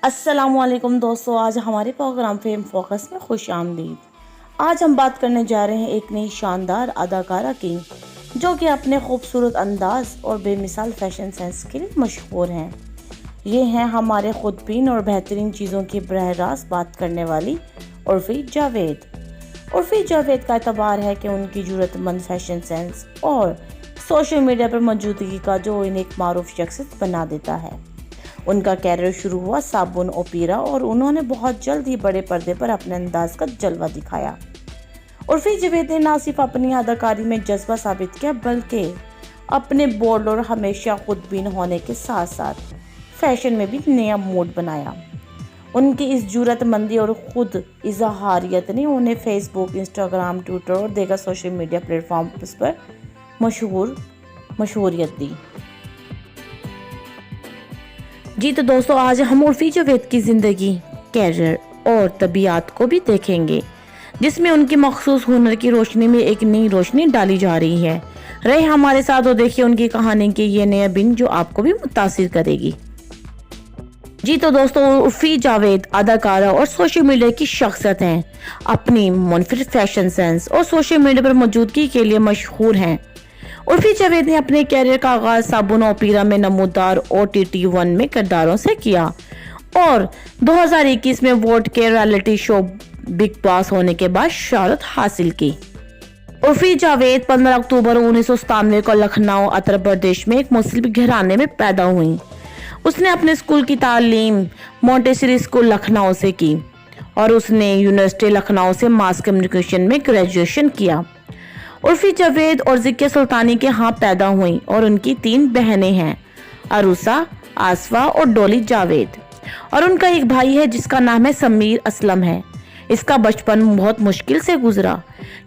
अस्सलाम वालेकुम दोस्तों, आज हमारे प्रोग्राम फेम फोकस में खुश आमदीद। आज हम बात करने जा रहे हैं एक नई शानदार अदाकारा की, जो कि अपने खूबसूरत अंदाज और बेमिसाल फैशन सेंस के लिए मशहूर हैं। ये हैं हमारे खुदबीन और बेहतरीन चीज़ों की बरह रास्त बात करने वाली उर्फी जावेद। उर्फी जावेद का एतबार है कि उनकी जरूरतमंद फैशन सेंस और सोशल मीडिया पर मौजूदगी का जो इन्हें एक मारूफ शख्सियत बना देता है। उनका कैरियर शुरू हुआ साबुन ओपेरा और उन्होंने बहुत जल्द ही बड़े पर्दे पर अपने अंदाज का जलवा दिखाया। उर्फी जावेद ने न सिर्फ अपनी अदाकारी में जज्बा साबित किया, बल्कि अपने बोल्ड और हमेशा खुदबीन होने के साथ साथ फैशन में भी नया मूड बनाया। उनकी इस जुर्रतमंदी और खुद इजहारियत ने उन्हें फेसबुक, इंस्टाग्राम, ट्विटर और दीगर सोशल मीडिया प्लेटफॉर्म्स पर मशहूरियत दी। जी तो दोस्तों, आज हम उर्फी जावेद की ज़िंदगी, कैरियर और तबीयत को भी देखेंगे, जिसमें उनकी मखसूस हुनर की रोशनी में एक नई रोशनी डाली जा रही है। रहे हमारे साथ और देखिए उनकी कहानी की ये नया बिन जो आपको भी मुतासिर करेगी। जी तो दोस्तों, उर्फी जावेद अदाकारा और सोशल मीडिया की शख्सियत हैं। अपनी मुनफरिद फैशन सेंस और सोशल मीडिया पर मौजूदगी के लिए मशहूर हैं। उर्फी जावेद ने अपने कैरियर का आगाज साबुन ओपेरा में नमूदार OTT1 में किरदारों से किया और 2021 में वोट के रियलिटी शो बिग बॉस होने के बाद शोहरत हासिल की। उर्फी जावेद 15 अक्टूबर 1997 को लखनऊ, उत्तर प्रदेश में एक मुस्लिम घराने में पैदा हुई। उसने अपने स्कूल की तालीम मोंटेसरी स्कूल लखनऊ से की और उसने यूनिवर्सिटी लखनऊ से मास कम्युनिकेशन में ग्रेजुएशन किया। उर्फी जावेद और ज़िक्र सुल्तानी के यहाँ पैदा हुई और उनकी 3 बहनें हैं, अरूसा, आसफा और डोली जावेद, और उनका एक भाई है जिसका नाम है समीर असलम है। इसका बचपन बहुत मुश्किल से गुजरा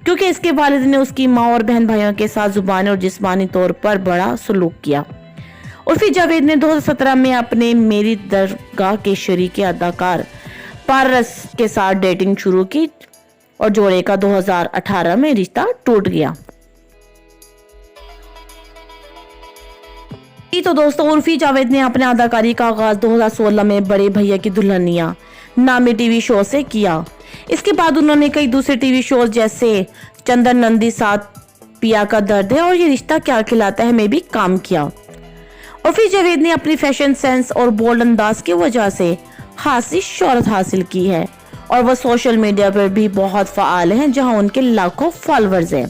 क्योंकि इसके वालिद ने उसकी माँ और बहन भाइयों के साथ जुबानी और जिस्मानी तौर पर बड़ा सलूक किया। उर्फी जावेद ने 2017 में अपने मेरी दरगाह के शरीक अदाकार पारस के साथ डेटिंग शुरू की और जोड़े का 2018 में रिश्ता टूट गया। तो दोस्तों, उर्फी जावेद ने अपने अदाकारी का आगाज 2016 में बड़े भैया की दुल्हनिया नामी टीवी शो से किया। इसके बाद उन्होंने कई दूसरे टीवी शोज जैसे चंदन नंदी, साथ पिया का दर्द है और ये रिश्ता क्या खिलाता है में भी काम किया। उर्फी जावेद ने अपनी फैशन सेंस और बोल्ड अंदाज की वजह से खासी शोहरत हासिल की है और वह सोशल मीडिया पर भी बहुत फाल हैं, जहां उनके लाखों फॉलोअर्स हैं।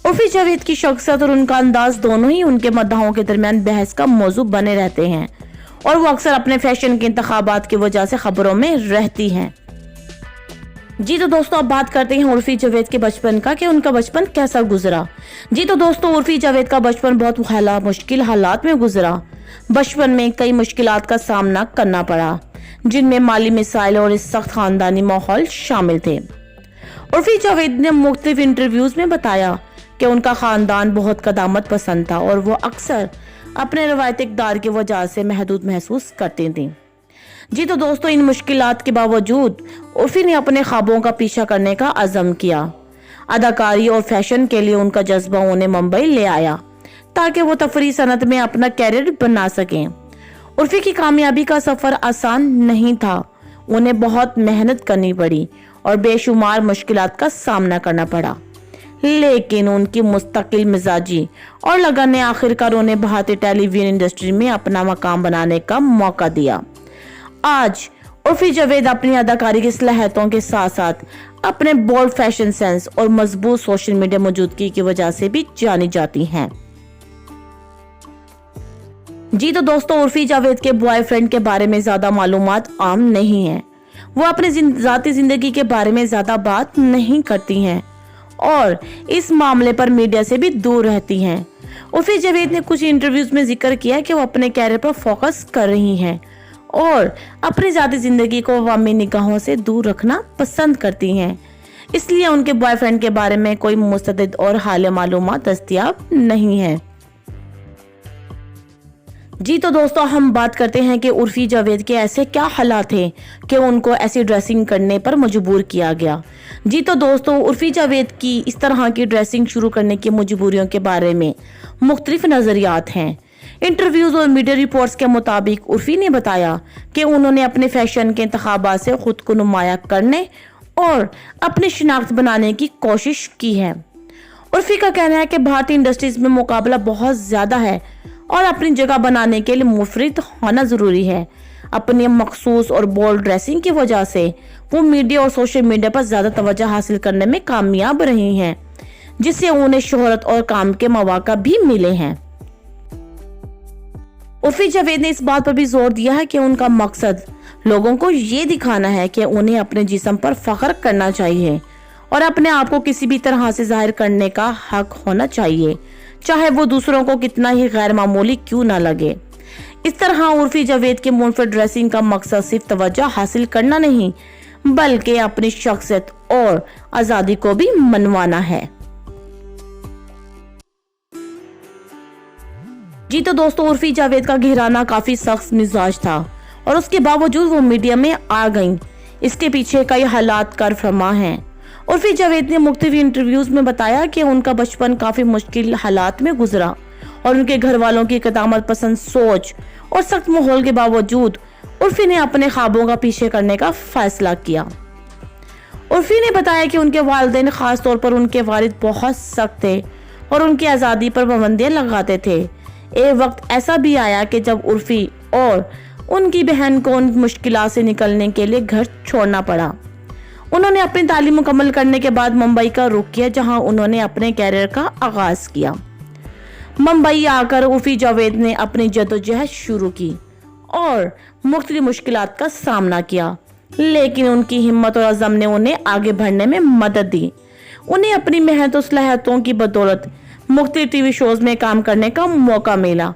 उर्फी जावेद की शख्सियत और उनका अंदाज दोनों ही उनके मद्दाहों के दरमियान बहस का मौजू बने रहते हैं और वो अक्सर अपने फैशन के इंतखाबात की वजह से खबरों में रहती हैं। जी तो दोस्तों, अब बात करते हैं उर्फी जावेद के बचपन का कि उनका बचपन कैसा गुजरा। जी तो दोस्तों, उर्फी जावेद का बचपन बहुत मुश्किल हालात में गुजरा। बचपन में कई मुश्किलात का सामना करना पड़ा, जिनमें माली मिसाइल और इस सख्त खानदानी माहौल शामिल थे। उर्फी जावेद ने मुख्तलिफ इंटरव्यूज में बताया कि उनका खानदान बहुत कदामत पसंद था और वो अक्सर अपने रवायती इक़दार की वजह से महदूद महसूस करती थी। जी तो दोस्तों, इन मुश्किलात के बावजूद उर्फी ने अपने ख्वाबों का पीछा करने का अज़म किया। अदाकारी और फैशन के लिए उनका जज्बा उन्हें मुंबई ले आया ताकि वो तफरीह सनत में अपना कैरियर बना सकें। उर्फी की कामयाबी का सफर आसान नहीं था, उन्हें बहुत मेहनत करनी पड़ी और बेशुमार मुश्किलात का सामना करना पड़ा, लेकिन उनकी मुस्तकिल मिजाजी और लगन ने आखिरकार उन्हें भारतीय टेलीविजन इंडस्ट्री में अपना मकाम बनाने का मौका दिया। आज उर्फी जावेद अपनी अदाकारी की सलाहियतों के साथ साथ अपने बोल्ड फैशन सेंस और मजबूत सोशल मीडिया मौजूदगी की वजह से भी जानी जाती हैं। जी तो दोस्तों, उर्फी जावेद के बॉयफ्रेंड के बारे में ज्यादा मालूमात आम नहीं है। वो अपनी जाती जिंदगी के बारे में ज्यादा बात नहीं करती हैं और इस मामले पर मीडिया से भी दूर रहती हैं। उर्फी जावेद ने कुछ इंटरव्यूज में जिक्र किया कि वो अपने कैरियर पर फोकस कर रही हैं और अपनी जाती जिंदगी को अवामी निगाहों से दूर रखना पसंद करती हैं, इसलिए उनके बॉयफ्रेंड के बारे में कोई मुस्तदिद और हालिया मालूमात दस्तयाब नहीं है। जी तो दोस्तों, हम बात करते हैं कि उर्फी जावेद के ऐसे क्या हालात थे कि उनको ऐसी ड्रेसिंग करने पर मजबूर किया गया। जी तो दोस्तों, उर्फी जावेद की इस तरह की ड्रेसिंग शुरू करने की मजबूरियों के बारे में मुख्तलिफ नजरियात हैं। इंटरव्यूज और मीडिया रिपोर्ट्स के मुताबिक उर्फी ने बताया कि उन्होंने अपने फैशन के इंतखाबात से खुद को नुमाया करने और अपनी शिनाख्त बनाने की कोशिश की है। उर्फी का कहना है कि भारतीय इंडस्ट्रीज में मुकाबला बहुत ज्यादा है और अपनी जगह बनाने के लिए मुफरिद होना जरूरी है। अपनी मखसूस और बोल्ड ड्रेसिंग की वजह से वो मीडिया और सोशल मीडिया पर ज्यादा तवज्जो हासिल करने में कामयाब रही हैं, जिससे उन्हें शोहरत और काम के मौका भी मिले हैं। उर्फी जावेद ने इस बात पर भी जोर दिया है कि उनका मकसद लोगों को ये दिखाना है कि उन्हें अपने जिस्म पर फख्र करना चाहिए और अपने आप को किसी भी तरह से जाहिर करने का हक होना चाहिए, चाहे वो दूसरों को कितना ही गैर मामूली क्यों ना लगे। इस तरह उर्फी जावेद के मुनफरद ड्रेसिंग का मकसद सिर्फ तवज्जो हासिल करना नहीं, बल्कि अपनी शख्सियत और आजादी को भी मनवाना है। जी तो दोस्तों, उर्फी जावेद का घराना काफी सख्त मिजाज था और उसके बावजूद वो मीडिया में आ गईं। इसके पीछे कई हालात कार फरमा हैं। उर्फी जावेद ने मुख्तलिफ इंटरव्यूज में बताया कि उनका बचपन काफी मुश्किल हालात में गुजरा और उनके घर वालों की कदामत पसंद सोच और सख्त माहौल के बावजूद उर्फी ने अपने ख्वाबों का पीछे करने का फैसला किया। उर्फी ने बताया कि उनके वालिदैन खास तौर पर उनके वालिद बहुत सख्त थे और उनकी आज़ादी पर पाबंदियां लगाते थे। एक वक्त ऐसा भी आया कि जब उर्फी और उनकी बहन को उन मुश्किलात से निकलने के लिए घर छोड़ना पड़ा। उन्होंने अपनी तालीम मुकम्मल करने के बाद मुंबई का रुख किया, जहां उन्होंने अपने कैरियर का आगाज किया। मुंबई आकर उर्फी जावेद ने अपनी जद्दोजहद शुरू की और मुख्तलिफ मुश्किलात का सामना किया, लेकिन उनकी हिम्मत और अज़म ने उन्हें आगे बढ़ने में मदद दी। उन्हें अपनी मेहनत और सलाहियतों की बदौलत मुख्तलिफ टीवी शोज में काम करने का मौका मिला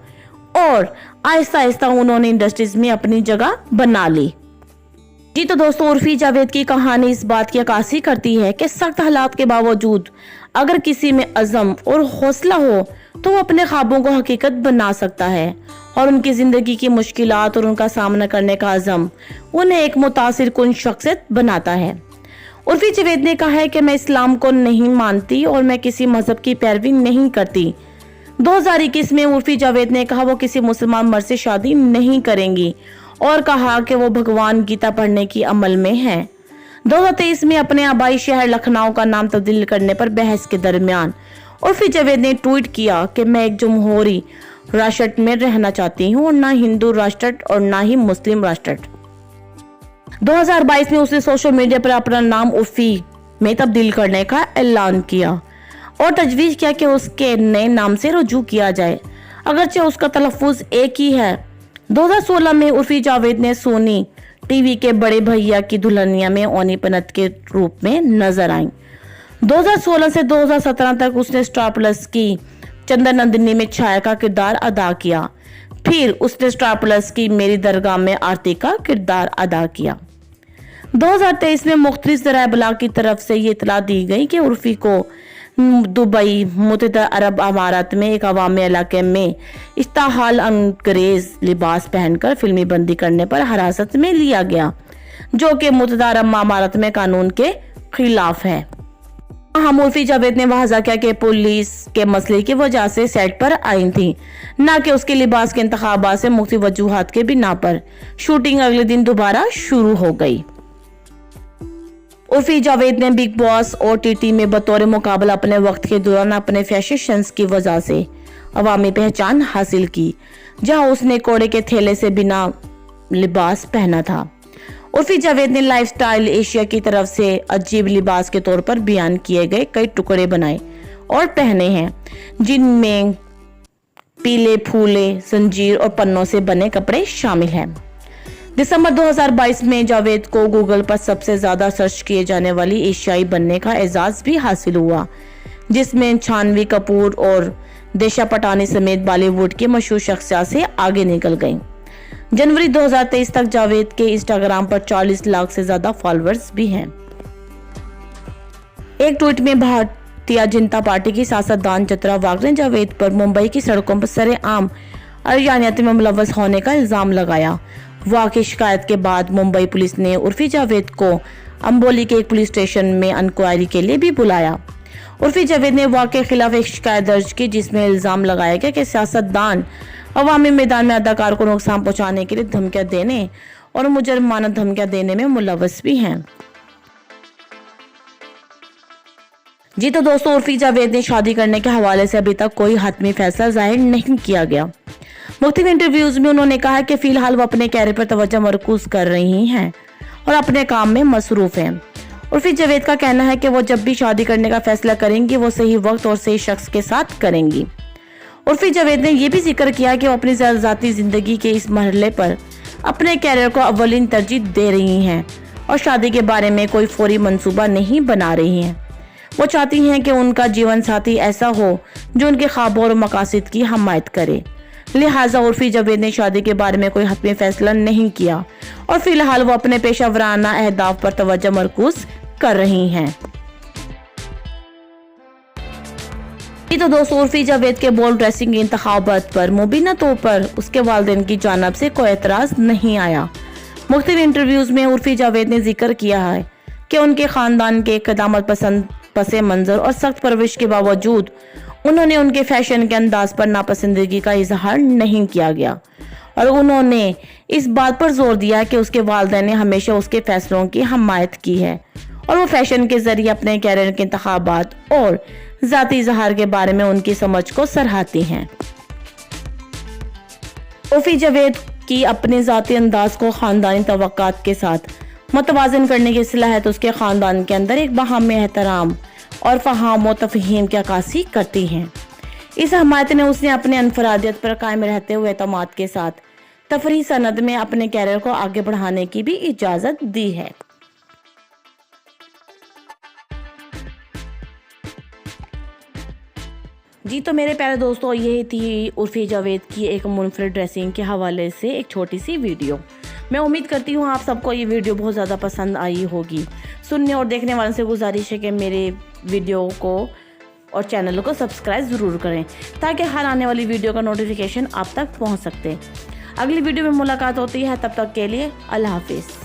और आहिस्ता आहिस्ता उन्होंने इंडस्ट्रीज में अपनी जगह बना ली। जी तो दोस्तों, उर्फी जावेद की कहानी इस बात की अक्कासी करती है कि सख्त हालात के बावजूद अगर किसी में अज़म और हौसला हो तो वो अपने ख्वाबों को हकीकत बना सकता है और उनकी जिंदगी की मुश्किलात और उनका सामना करने का अज़म उन्हें एक मुतासिर कुन शख्सियत बनाता है। उर्फी जावेद ने कहा है कि मैं इस्लाम को नहीं मानती और मैं किसी मजहब की पैरवी नहीं करती। 2021 में उर्फी जावेद ने कहा वो किसी मुसलमान मर्द से शादी नहीं करेंगी और कहा कि वो भगवान गीता पढ़ने की अमल में है। 2023 में अपने आबाई शहर लखनऊ का नाम तब्दील करने पर बहस के दरमियान उर्फी जावेद ने ट्वीट किया कि मैं एक जमहूरी राष्ट्र में रहना चाहती हूँ और ना हिंदू राष्ट्र और ना ही मुस्लिम राष्ट्र। 2022 में उसने सोशल मीडिया पर अपना नाम उर्फी में तब्दील करने का ऐलान किया और तजवीज किया कि उसके नए नाम से रुजू किया जाए, अगरचे उसका तलफ्फुज एक ही है। 2016 में उर्फी जावेद ने सोनी टीवी के बड़े भैया की दुल्हनिया में ओनी पन्नत के रूप में नजर आई। 2016 से 2017 तक उसने स्टार प्लस की चंदन नंदिनी में छाया का किरदार अदा किया। फिर उसने स्टार प्लस की मेरी दरगाह में आरती का किरदार अदा किया। 2023 में मुख्तलिफ ज़राए इब्लाग की तरफ से ये इतला दी गई कि उर्फी को दुबई मुत्तहिदा अरब अमारात में एक अवामी इलाके में इस्ताहाल अंग्रेज लिबास पहनकर फिल्मी बंदी करने पर हिरासत में लिया गया, जो कि मुत्तहिदा अरब अमारात में कानून के खिलाफ है। हम उर्फी जावेद ने वाज़ा किया कि पुलिस के मसले की वजह से सेट पर आई थी, न कि उसके लिबास के इंतखाबात से मुख्तलिफ वजूहात के बिना पर। शूटिंग अगले दिन दोबारा शुरू हो गई। उर्फी जावेद ने बिग बॉस और टीटी में बतौर मुकाबला अपने वक्त के दौरान अपने फैशन सेंस की वजह से अवामी पहचान हासिल की, जहां उसने कोड़े के थैले से बिना लिबास पहना था। उर्फी जावेद ने लाइफस्टाइल एशिया की तरफ से अजीब लिबास के तौर पर बयान किए गए कई टुकड़े बनाए और पहने हैं, जिनमें पीले फूले जंजीर और पन्नों से बने कपड़े शामिल हैं। दिसंबर 2022 में जावेद को गूगल पर सबसे ज्यादा सर्च किए जाने वाली एशियाई बनने का एजाज भी हासिल हुआ, जिसमें शानवी कपूर और दिशा पटानी समेत बॉलीवुड की मशहूर शख्सियत से आगे निकल गईं। जनवरी 2023 तक जावेद के इंस्टाग्राम पर 40 लाख से ज्यादा फॉलोअर्स भी हैं। एक ट्वीट में भारतीय जनता पार्टी की सियासतदान चित्रा वाघ ने जावेद पर मुंबई की सड़कों पर सरेआम अरयानियत में मुलव्वस होने का इल्जाम लगाया। वाघ की शिकायत के बाद मुंबई पुलिस ने उर्फी जावेद को अंबोली के एक पुलिस स्टेशन में इंक्वायरी के लिए भी बुलाया। उर्फी जावेद ने वाघ के खिलाफ एक शिकायत दर्ज की, जिसमें इल्जाम लगाया गया कि सियासतदान अवामी मैदान में अदाकार को नुकसान पहुंचाने के लिए धमकियां देने और मुजरमाना धमकियां देने में मुलव्वस भी हैं। जी तो दोस्तों, उर्फी जावेद ने शादी करने के हवाले से अभी तक कोई हतमी फैसला जाहिर नहीं किया गया। मुख्तलिफ इंटरव्यूज में उन्होंने कहा कि फिलहाल वो अपने कैरियर पर तवज्जो मरकूज कर रही हैं और अपने काम में मसरूफ हैं। उर्फी जावेद का कहना है कि वो जब भी शादी करने का फैसला करेंगी वो सही वक्त और सही शख्स के साथ करेंगी। उर्फी जावेद ने यह भी जिक्र किया कि वो अपनी ज़ाती जिंदगी के इस मरहले पर अपने कैरियर को अव्वलीन तरजीह दे रही हैं और शादी के बारे में कोई फौरी मंसूबा नहीं बना रही हैं। वो चाहती हैं कि उनका जीवन साथी ऐसा हो जो उनके ख्वाबों और मकासद की हमायत करे। लिहाजा उर्फी जावेद ने शादी के बारे में कोई हतमी फैसला नहीं किया और फिलहाल वो अपने पेशा वराना अहदाफ पर तवज्जो मरकूज कर रही हैं। तो दोस्तों, उर्फी जावेद के बोल्ड ड्रेसिंग के इंतखाबात पर मुबीना तौर पर उसके वालिदैन की जानिब से कोई एतराज नहीं आया। मुख्तलिफ इंटरव्यूज में उर्फी जावेद ने जिक्र किया है कि उनके खानदान के क़दामत पसंद पसे मंजर और सख्त परवरिश के बावजूद उन्होंने उनके फैशन के अंदाज पर नापसंदगी का इजहार नहीं किया गया और उन्होंने इस बात पर जोर दिया कि उसके वालिदैन ने हमेशा उसके फैसलों की हमायत की है और वो फैशन के जरिए अपने कैरियर के इंतखाबात और जाती इजहार के बारे में उनकी समझ को सराहती हैं। उर्फी जावेद की अपने जाती अंदाज को खानदानी तवक्कात के साथ मतवाजन करने की सलाहियत उसके खानदान के अंदर एक बाहमी एहतराम और फहाम व तफहीम की अक्कासी करती हैं। इस हमायत ने उसने अपने अनफरादियत पर कायम रहते हुए एतमाद के साथ तफरीह सनद में अपने कैरियर को आगे बढ़ाने की भी इजाज़त दी है। जी तो मेरे प्यारे दोस्तों, यही थी उर्फी जावेद की एक मुनफरिद ड्रेसिंग के हवाले से एक छोटी सी वीडियो। मैं उम्मीद करती हूँ आप सबको ये वीडियो बहुत ज़्यादा पसंद आई होगी। सुनने और देखने वालों से गुजारिश है कि मेरे वीडियो को और चैनल को सब्सक्राइब ज़रूर करें ताकि हर आने वाली वीडियो का नोटिफिकेशन आप तक पहुँच सकते। अगली वीडियो में मुलाकात होती है, तब तक के लिए अल्लाह हाफिज़।